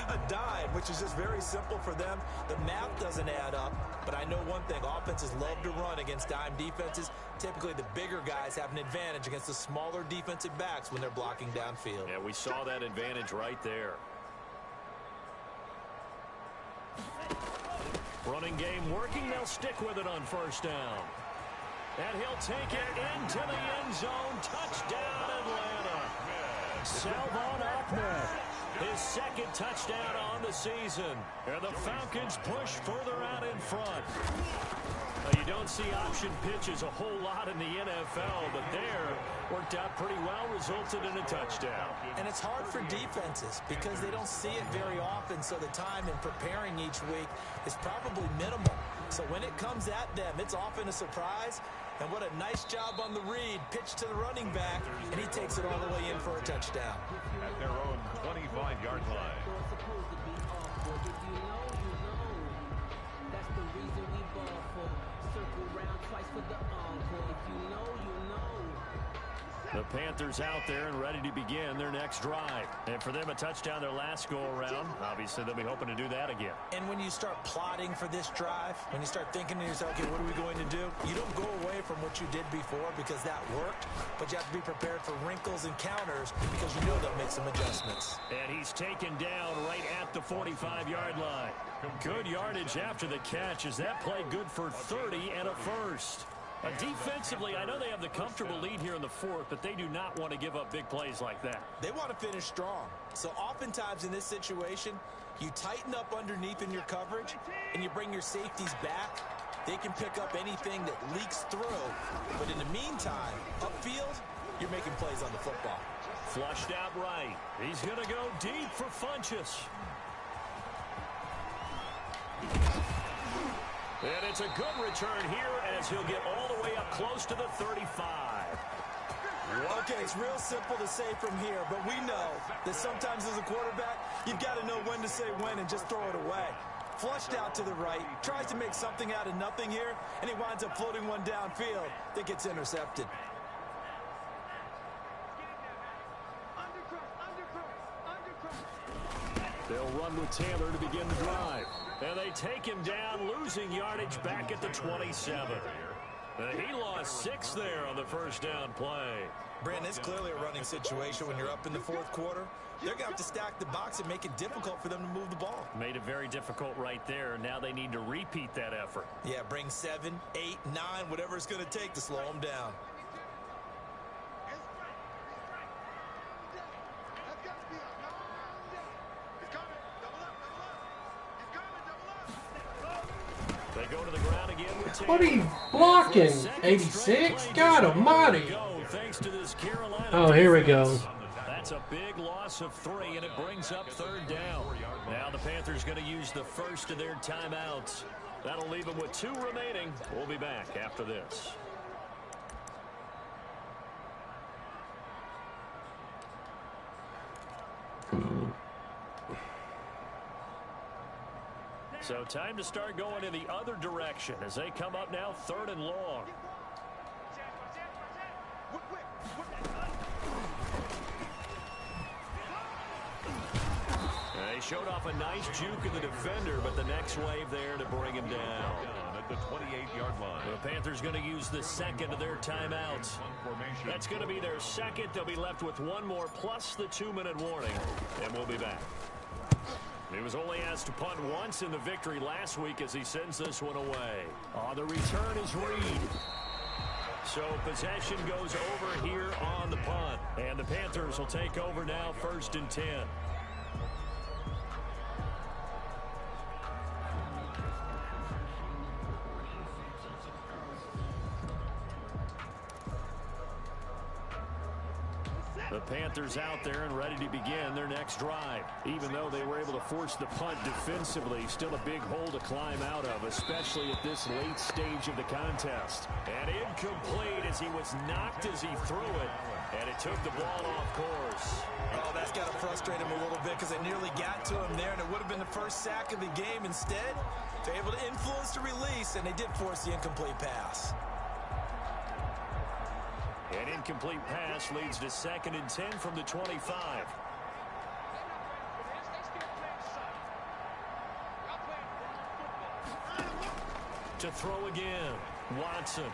D: A dime, which is just very simple for them. The math doesn't add up. But I know one thing. Offenses love to run against dime defenses. Typically, the bigger guys have an advantage against the smaller defensive backs when they're blocking downfield.
C: Yeah, we saw that advantage right there. Running game working. They'll stick with it on first down. And he'll take it into the end zone. Touchdown, Atlanta. Salvon Ahmed, his second touchdown on the season. And the Falcons push further out in front. Now, you don't see option pitches a whole lot in the NFL, but there worked out pretty well, resulted in a touchdown.
D: And it's hard for defenses because they don't see it very often, so the time in preparing each week is probably minimal. So when it comes at them, it's often a surprise. And what a nice job on the read. Pitch to the running back, and he takes it all the way in for a touchdown.
E: At their own 25-yard line.
F: That's the reason we ball for. Circle round twice for the encore. If you know, you know.
C: The Panthers out there and ready to begin their next drive. And for them, a touchdown their last go-around. Obviously, they'll be hoping to do that again.
D: And when you start plotting for this drive, when you start thinking to yourself, okay, what are we going to do? You don't go away from what you did before because that worked, but you have to be prepared for wrinkles and counters because you know they'll make some adjustments.
C: And he's taken down right at the 45-yard line. Good yardage after the catch. Is that play good for 30 and a first? Defensively, I know they have the comfortable lead here in the fourth, but they do not want to give up big plays like that.
D: They want to finish strong. So oftentimes in this situation, you tighten up underneath in your coverage, and you bring your safeties back. They can pick up anything that leaks through. But in the meantime, upfield, you're making plays on the football.
C: Flushed out right. He's going to go deep for Funchess. And it's a good return here as he'll get all the way up close to the 35.
D: Okay, it's real simple to say from here, but we know that sometimes as a quarterback, you've got to know when to say when and just throw it away. Flushed out to the right, tries to make something out of nothing here, and he winds up floating one downfield that gets intercepted.
C: They'll run with Taylor to begin the drive. And they take him down, losing yardage back at the 27. He lost 6 there on the first down play.
D: Brandon, it's clearly a running situation when you're up in the fourth quarter. They're going to have to stack the box and make it difficult for them to move the ball.
C: Made it very difficult right there. Now they need to repeat that effort.
D: Yeah, bring 7, 8, 9, whatever it's going to take to slow them down.
C: They go to the ground again with Taylor.
A: What are you blocking? 86? God almighty. Oh, here we go.
C: That's a big loss of 3, and it brings up third down. Now the Panthers going to use the first of their timeouts. That'll leave them with 2 remaining. We'll be back after this. So time to start going in the other direction as they come up now 3rd and long. They showed off a nice juke in the defender, but the next wave there to bring him down.
E: At the 28-yard line.
C: The Panthers going to use the second of their timeouts. That's going to be their second. They'll be left with 1 more plus the 2-minute warning, and we'll be back. He was only asked to punt once in the victory last week as he sends this one away. On the return is Reed. So possession goes over here on the punt. And the Panthers will take over now 1st and 10. The Panthers out there and ready to begin their next drive. Even though they were able to force the punt defensively, still a big hole to climb out of, especially at this late stage of the contest. And incomplete as he was knocked as he threw it. And it took the ball off course.
D: Oh, that's got to frustrate him a little bit because they nearly got to him there, and it would have been the first sack of the game. Instead, they're able to influence the release, and they did force the incomplete pass.
C: An incomplete pass leads to 2nd and 10 from the 25. To throw again, Watson.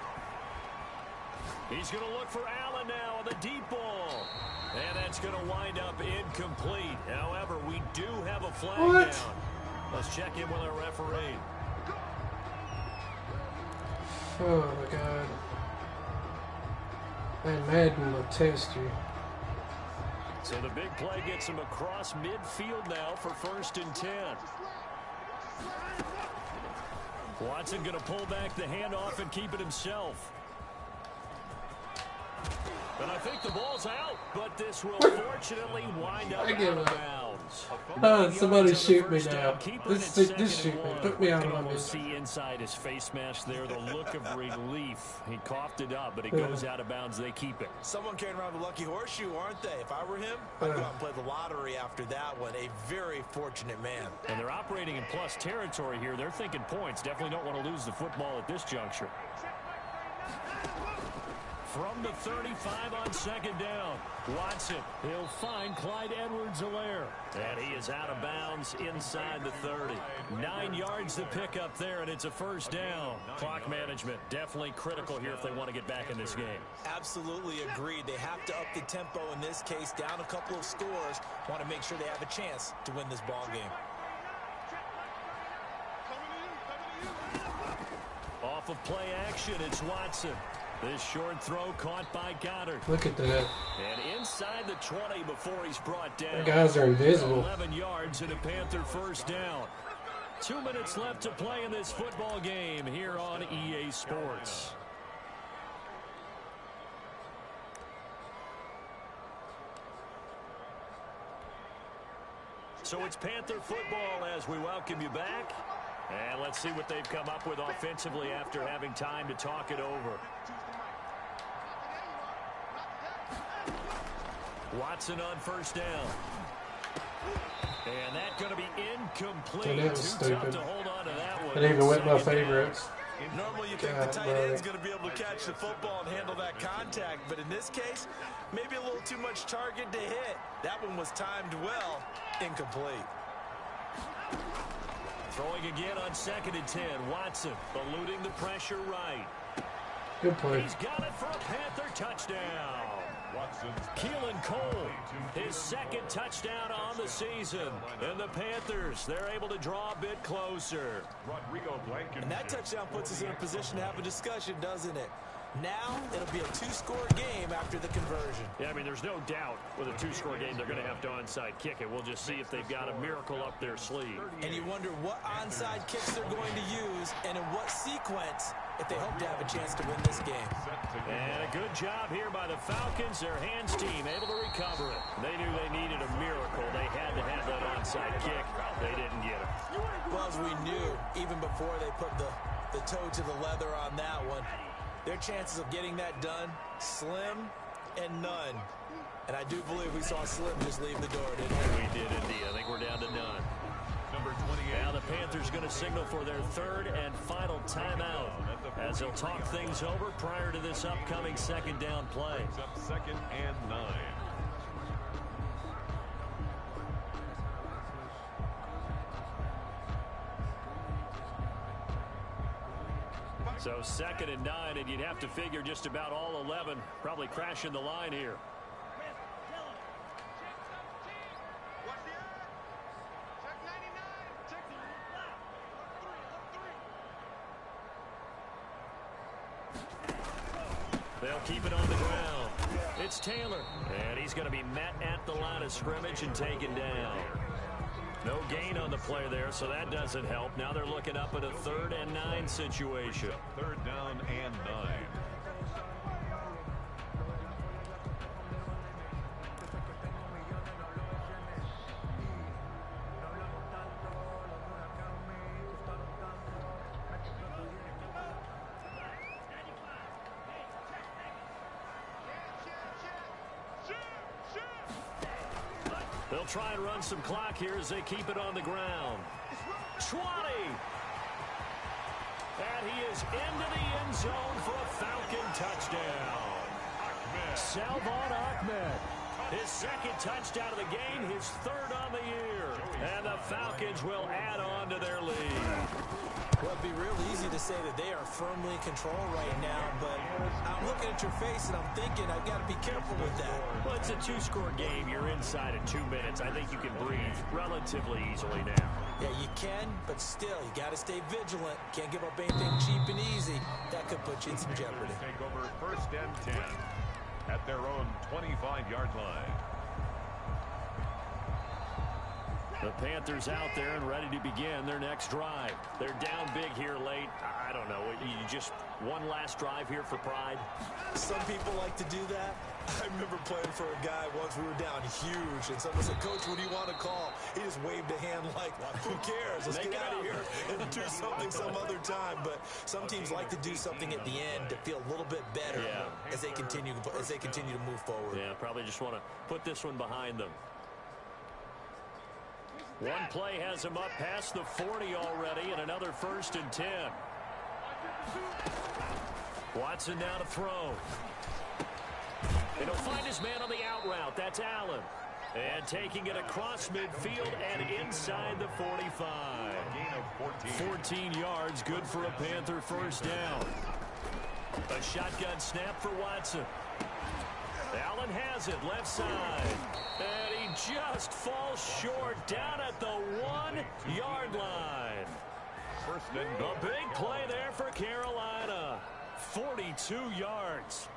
C: He's going to look for Allen now on the deep ball. And that's going to wind up incomplete. However, we do have a flag down. Let's check in with our referee.
A: Oh my God. Man, Madden will test you.
C: So the big play gets him across midfield now for 1st and 10. Watson going to pull back the handoff and keep it himself. And I think the ball's out, but this will fortunately wind up out of bounds.
A: Oh, somebody shoot me now. This shoot me. Put me out of my misery.
C: See inside his face mask there the look of relief. He coughed it up, but it goes out of bounds. They keep it.
D: Someone carrying around the lucky horseshoe, aren't they? If I were him, I'd go out and play the lottery after that one. A very fortunate man. And
C: they're operating in plus territory here. They're thinking points. Definitely don't want to lose the football at this juncture. From the 35 on 2nd down, Watson. He'll find Clyde Edwards-Helaire. And he is out of bounds inside the 30. 9 yards to pick up there, and it's a 1st down. Clock management definitely critical here if they want to get back in this game.
D: Absolutely agreed. They have to up the tempo in this case, down a couple of scores. Want to make sure they have a chance to win this ball game.
C: Off of play action, it's Watson. This short throw caught by Goddard.
A: Look at that.
C: And inside the 20 before he's brought down.
A: The guys are invisible.
C: 11 yards and a Panther 1st down. 2 minutes left to play in this football game here on EA Sports. So it's Panther football as we welcome you back. And let's see what they've come up with offensively after having time to talk it over. Watson on 1st down. And that's going to be incomplete.
A: That was stupid.
C: To hold on to that one.
A: It even went my favorites.
D: Normally you think the tight end's going to be able to catch the football and handle that contact, but in this case, maybe a little too much target to hit. That one was timed well. Incomplete.
C: Throwing again on 2nd and 10. Watson eluding the pressure right.
A: Good play.
C: He's got it for a Panther touchdown. Keelan Cole, his 2nd touchdown on the season. And the Panthers, they're able to draw a bit closer.
D: And that touchdown puts us in a position to have a discussion, doesn't it? Now, it'll be a 2-score game after the conversion.
C: Yeah, I mean, there's no doubt with a 2-score game, they're going to have to onside kick it. We'll just see if they've got a miracle up their sleeve.
D: And you wonder what onside kicks they're going to use and in what sequence if they hope to have a chance to win this game.
C: And a good job here by the Falcons. Their hands team able to recover it. They knew they needed a miracle. They had to have that onside kick. They didn't get it.
D: Well, as we knew, even before they put the toe to the leather on that one, their chances of getting that done, slim and none. And I do believe we saw Slim just leave the door, didn't we?
C: We did indeed. I think we're down to none. Number 28. Now the Panthers going to signal for their 3rd and final timeout as they'll talk things over prior to this upcoming 2nd down play.
E: 2nd and 9.
C: So 2nd and 9, and you'd have to figure just about all 11 probably crashing the line here. They'll keep it on the ground. It's Taylor, and he's going to be met at the line of scrimmage and taken down. No gain on the play there, so that doesn't help. Now they're looking up at a 3rd and 9 situation.
E: 3rd down and 9.
C: They'll try and run some clock here as they keep it on the ground. 20. And he is into the end zone for a Falcon touchdown. Salvon Ahmed. His second touchdown of the game, his third on the year. And the Falcons will add on to their lead.
D: Well, it'd be real easy to say that they are firmly in control right now, but I'm looking at your face and I'm thinking I've got to be careful with that.
C: Well, it's a 2-score game. You're inside in 2 minutes. I think you can breathe relatively easily now.
D: Yeah, you can, but still, you got to stay vigilant. Can't give up anything cheap and easy. That could put you in some jeopardy.
E: Take over 1st and 10 at their own 25-yard line.
C: The Panthers out there and ready to begin their next drive. They're down big here late. I don't know. You just one last drive here for pride?
D: Some people like to do that. I remember playing for a guy once. We were down huge, and someone said, "Coach, what do you want to call?" He just waved a hand like, "Who cares? Let's get out of here and do something some other time." But some teams like to do something at the end to feel a little bit better as they continue to move forward.
C: Yeah, probably just want to put this one behind them. One play has him up past the 40 already, and another 1st and 10. Watson now to throw. And he'll find his man on the out route. That's Allen. And taking it across midfield and inside the 45.
E: A gain of
C: 14 yards, good for a Panther 1st down. A shotgun snap for Watson. Allen has it, left side. And he just falls short down at the 1-yard line.
E: 1st and
C: A big play there for Carolina. 42 yards.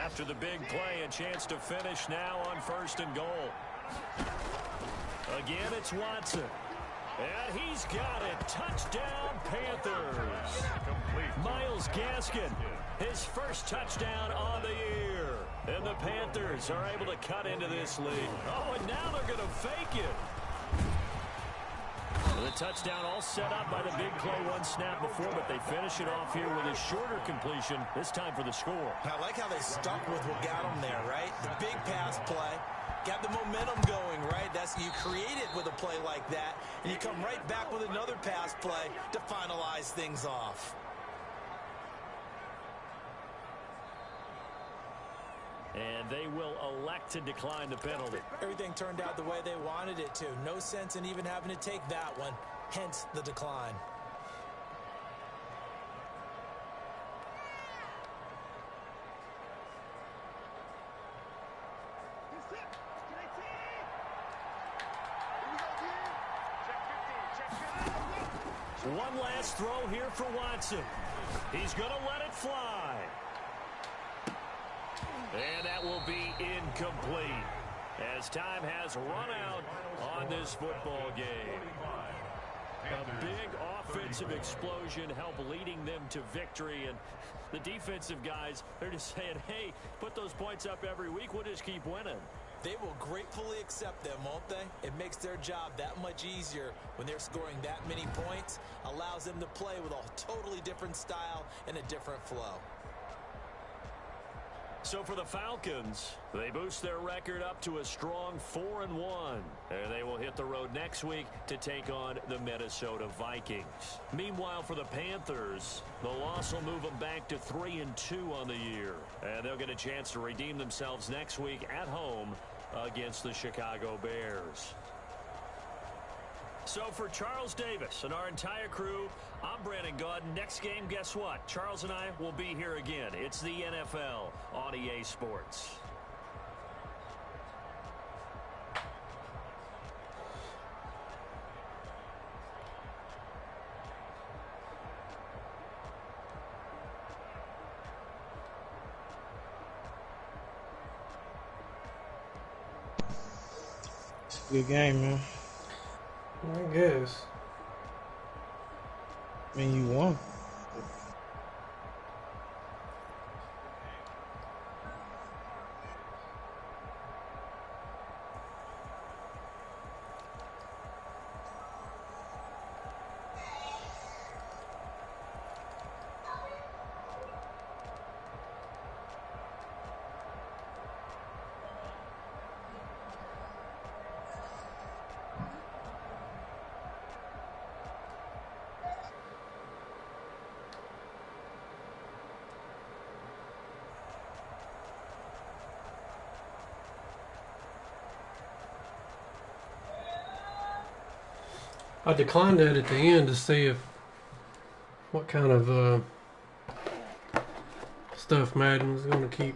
C: After the big play, a chance to finish now on 1st and goal. Again, it's Watson. And he's got it. Touchdown, Panthers. Myles Gaskin, his first touchdown on the year. And the Panthers are able to cut into this lead. Oh, and now they're going to fake it. The touchdown all set up by the big play one snap before, but they finish it off here with a shorter completion, this time for the score.
D: I like how they stuck with what got them there, right? The big pass play. Got the momentum going, right? You create it with a play like that, and you come right back with another pass play to finalize things off.
C: And they will elect to decline the penalty.
D: Everything turned out the way they wanted it to. No sense in even having to take that one, hence the decline.
C: One last throw here for Watson. He's going to let it fly. And that will be incomplete as time has run out on this football game. A big offensive explosion helped leading them to victory. And the defensive guys, they're just saying, hey, put those points up every week. We'll just keep winning.
D: They will gratefully accept them, won't they? It makes their job that much easier when they're scoring that many points. Allows them to play with a totally different style and a different flow.
C: So for the Falcons, they boost their record up to a strong 4-1. And they will hit the road next week to take on the Minnesota Vikings. Meanwhile, for the Panthers, the loss will move them back to 3-2 on the year. And they'll get a chance to redeem themselves next week at home against the Chicago Bears. So for Charles Davis and our entire crew, I'm Brandon Gaudin. Next game, guess what? Charles and I will be here again. It's the NFL on EA Sports.
G: It's a good game, man.
A: I guess.
G: I mean, you won.
A: I declined that at the end to see if what kind of stuff Madden was going to keep.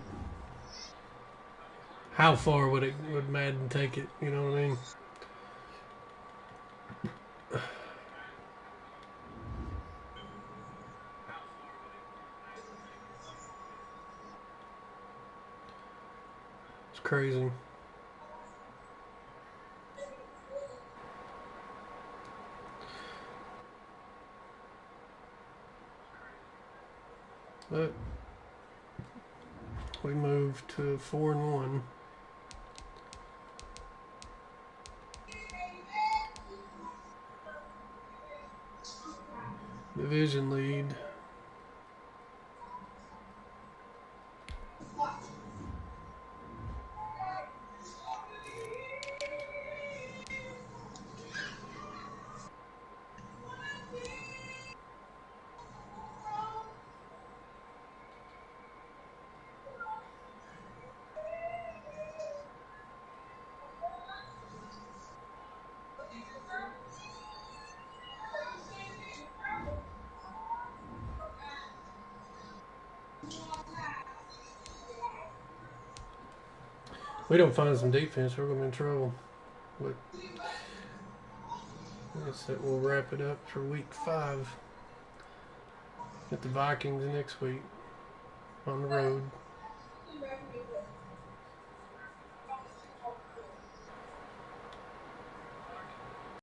A: How far would Madden take it? You know what I mean? It's crazy. But we moved to 4-1. Division lead. We don't find some defense, we're going to be in trouble. But I guess that will wrap it up for week 5. Get the Vikings next week on the road.